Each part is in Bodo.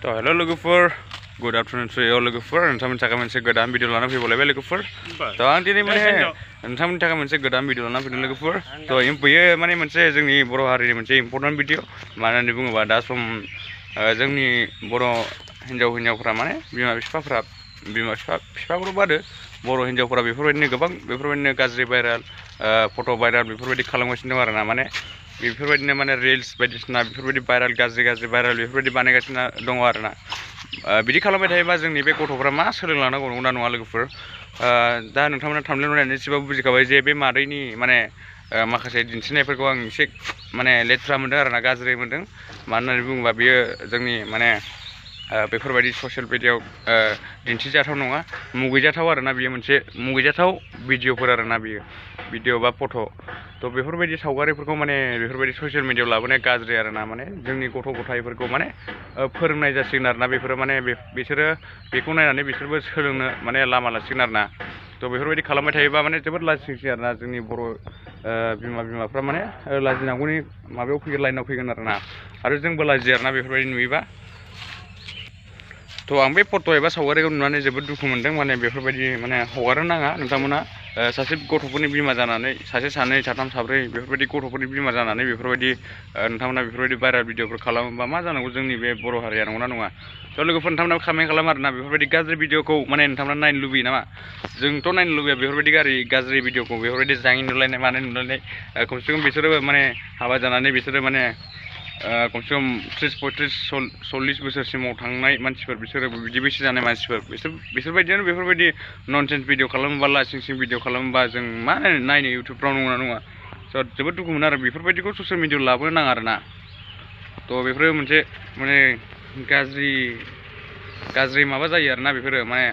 To hello logofor, good afternoon to you logofor, and some taka mense godan video lana people level logofor. To ang tini mane, and some taka mense godan video lana video logofor. To impuye mane mense jengni boro hari mense important video, mana ni bunga badas from jengni boro hinjau-hinjaufra mane bima बिफाफोर बादो बर' हिनजावफोरा बेफोरबायदिनो गोबां बेफोरबायदिनो गाज्रि भाइराल फट' भाइराल बेफोरबायदि खालामगासिनो दं आरोना माने बेफोरबायदिनो माने रिल्स बायदिसिना बेफोरबायदि भाइराल गाज्रि भाइराल बेफोरबायदि बानायगासिनो दङ आरोना बिदि खालामबाय थायोबा जोंनि बे गथ'फोरा मा सोलोंलांनांगौ नंगौना नङा लोगोफोर दा नोंथांमोना थाम्बनेल नायनानै एसेबाबो बुजिखाबाय जे बे मादैनि माने माखासे दिन्थिनायफोरखौ आं एसे माने लेथ्रा मोनदों आरोना गाज्रि मोनदों मानो होननानै बुङोबा बियो जोंनि माने बेफोरबायदि ससियेल मिडियायाव दिन्थिजाथाव नङा मुगैजाथाव आरोना बियो मोनसे मुगैजाथाव भिडिअफोर आरोना बियो भिडिअ बा फट' थ' बेफोरबायदि सावगारिफोरखौ माने बेफोरबायदि ससियेल मिडियायाव लाबोनाया गाज्रि आरोना माने जोंनि गथ' गथायफोरखौ माने फोरोंनाय जासिगोन आरोना बेफोरो माने बिसोरो बेखौ नायनानै बिसोरबो सोलोंनो माने लामा लासिगोन आरोना थ' बेफोरबायदि खालामबाय थायोबा माने जोबोद लाजिसै आरोना जोंनि बर' बिमाफ्रा माने लाजिनांगौनि माबायाव फैगोन लाइनाव फैगोन आरोना आरो जोंबो लाजियो आरोना बेफोरबायदि नुयोबा थ' आं बे फट' एबा सावगारिखौ नुनानै जोबोद दुखु मोनदों माने बेफोरबायदि माने हगारनो नाङा नोंथांमोना सासे गथ'फोरनि बिमा जानानै सासे सानै साथाम साब्रै बेफोरबायदि गथ'फोरनि बिमा जानानै बेफोरबायदि नोंथांमोना बेफोरबायदि भाइराल भिडिअफोर खालामोबा मा जानांगौ जोंनि बे बर' हारिया नंगौना नङा थ' लोगोफोर नोंथांमोना कमेन्ट खालाम आरोना बेफोरबायदि गाज्रि भिडिअखौ माने नोंथांमोना नायनो लुबैयो नामा जोंथ' नायनो लुबैया बेफोरबायदि गाज्रि भिडिअखौ बेफोरबायदि जाङि नुलायनाय माने नुलायनाय खमसे खम बिसोरो माने हाबा जानानै बिसोरो माने खमसे खम 30-40 बोसोरसिमाव थांनाय मानसिफोर बिसोरो बिदि बैसो जानाय मानसिफोर बिसोरबायदियानो बेफोरबायदि ननसेन्स भिडिअ खालामोबा लासिं भिडिअ खालामोबा जों मा नायनो इउटुबफ्राव नंगौना नङा स' जोबोद दुखु मोनो आरो बेफोरबायदिखौ ससियेल मिडियायाव लाबोनो नाङा आरोना थ' बेफोरो मोनसे माने गाज्रि माबा जायो आरोना बेफोरो माने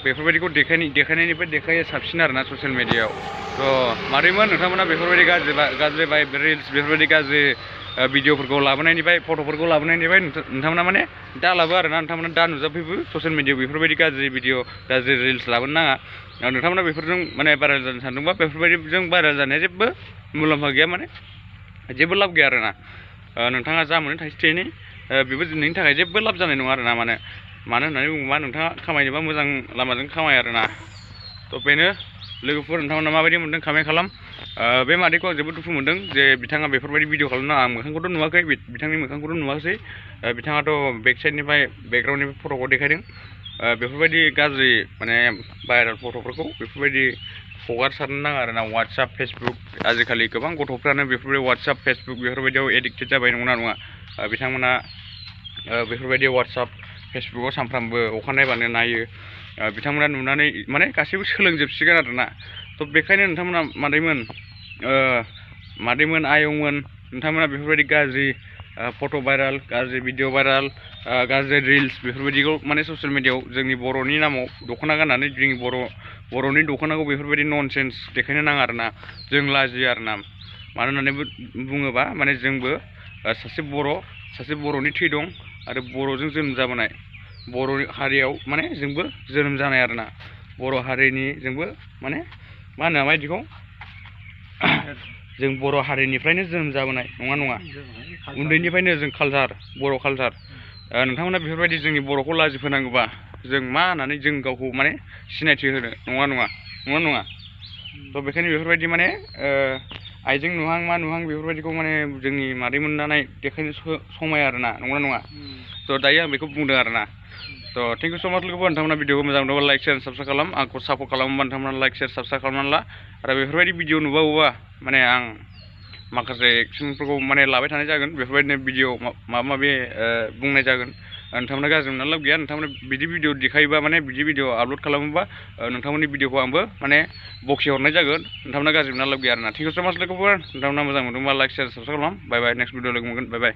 बेफोरबायदिखौ देखायनायनिफ्राय साबसिन आरोना ससियेल मिडियायाव थ' मारैमोन नोंथांमोना बेफोरबायदि गाज्रि रिल्स बेफोरबायदि गाज्रि भिडिअफोरखौ लाबोनायनिफ्राय फट'फोरखौ लाबोनायनिफ्राय नोंथांमोना माने दा लाबो आरोना नोंथांमोना दा नुजाफैबो ससियेल मिडियायाव बेफोरबायदि गाज्रि भिडिअ गाज्रि रिल्स लाबोनो नाङा नोंथांमोना बेफोरजों माने भाइराल जानो सानदोंबा बेफोरबायदिजों भाइराल जानाया जेबो मुलाम्फा गैया माने जेबो लाब गैया आरोना नोंथाङा जा मोनो थाइसे थाइनै बेबो नोंनि थाखाय जेबो लाब जानाय नङा आरोना मानो होननानै बुङोबा नोंथाङा खामायनोबा मोजां लामाजों खामाय आरोना थ' बेनो लोगोफोर नोंथांमोना माबायदि मोनदों कमेन्ट खालाम बे मादैखौ आं जोबोद दुखु मोनदों जे बिथाङा बेफोरबायदि भिडिअ खालामनो आं मोखांखौथ' नुवाखै बिथांनि मोखांखौथ' नुवाखै बिथाङाथ' बेकसाइडनिफ्राय बेकग्राउन्डनिफ्राय फट'खौ देखायदों बेफोरबायदि गाज्रि माने भाइराल फट'फोरखौ बेफोरबायदि हगारसारनो नाङा आरोना वाट्सएप फेसबुक आजिखालि गोबां गथ'फ्रानो बेफोरबायदि वाट्सएप फेसबुक बेफोरबायदियाव एडिक्टेड जाबाय नंगौना नङा बिथांमोना बेफोरबायदि वाट्सएप फेसबुकाव सानफ्रामबो अखानायबानो नायो बिथांमोना नुनानै माने गासैबो सोलोंजोबसिगोन आरोना थ' बेखायनो नोंथांमोना मादैमोन आयंमोन नोंथांमोना बेफोरबायदि गाज्रि फट' भाइराल गाज्रि भिडिअ भाइराल गाज्रि रिल्स बेफोरबायदिखौ माने ससियेल मिडियायाव जोंनि बर'नि नामाव दख'ना गाननानै जोंनि बर'नि दख'नाखौ बेफोरबायदि ननसेन्स देखायनो नाङा आरोना जों लाजियो आरोना मानो होननानै बुङोबा माने जोंबो सासे बर'नि थै दं आरो बर'जों जोनोम जाबोनाय बर' हारियाव माने जोंबो जोनोम जानाय आरोना बर' हारिनि जोंबो माने मा होनो माबायदिखौ जों बर' हारिनिफ्रायनो जोनोम जाबोनाय नङा उन्दैनिफ्रायनो जों बर' कालचार नोंथांमोना बेफोरबायदि जोंनि बर'खौ लाजि फोनाङोबा जों मा होननानै जों गावखौ माने सिनायथि होनो नङा थ' बेखायनो बेफोरबायदि माने आइजें नुहां मा नुहां बेफोरबायदिखौ माने जोंनि मादैमोननानै देखायनो समाया आरोना नङा थ' दायो आं बेखौ बुंदों आरोना थ' थेंक इउ स' माच लोगोफोर नोंथांमोना भिडिअखौ मोजां मोनोबा लाइक शेयार साबस्क्राइब खालाम आंखौ सापर्ट खालामोबा नोंथांमोना लाइक शेयार साबस्क्राइब खालामनानै ला आरो बेफोरबायदि भिडिअ नुबावोबा माने आं माखासे एक्सनफोरखौ माने लाबाय थानाय जागोन बेफोरबायदिनो भिडिअ माबा माबि बुंनाय जागोन नोंथांमोना गाज्रि मोनना लाब गैया नोंथांमोना बिदि भिडिअ देखायोबा माने बिदि भिडिअ आपल'ड खालामोबा नोंथांमोननि भिडिअखौ आंबो माने बखिहरनाय जागोन नोंथांमोना गाज्रि मोनना लाब गैया आरोना थेंक इउ स' माच लोगोफोर नोंथांमोना मोजां मोनदोंबा लाइक शेयार साबस्क्राइब खालाम बाय नेक्स्ट भिडिअ लोगो मोनगोन बाय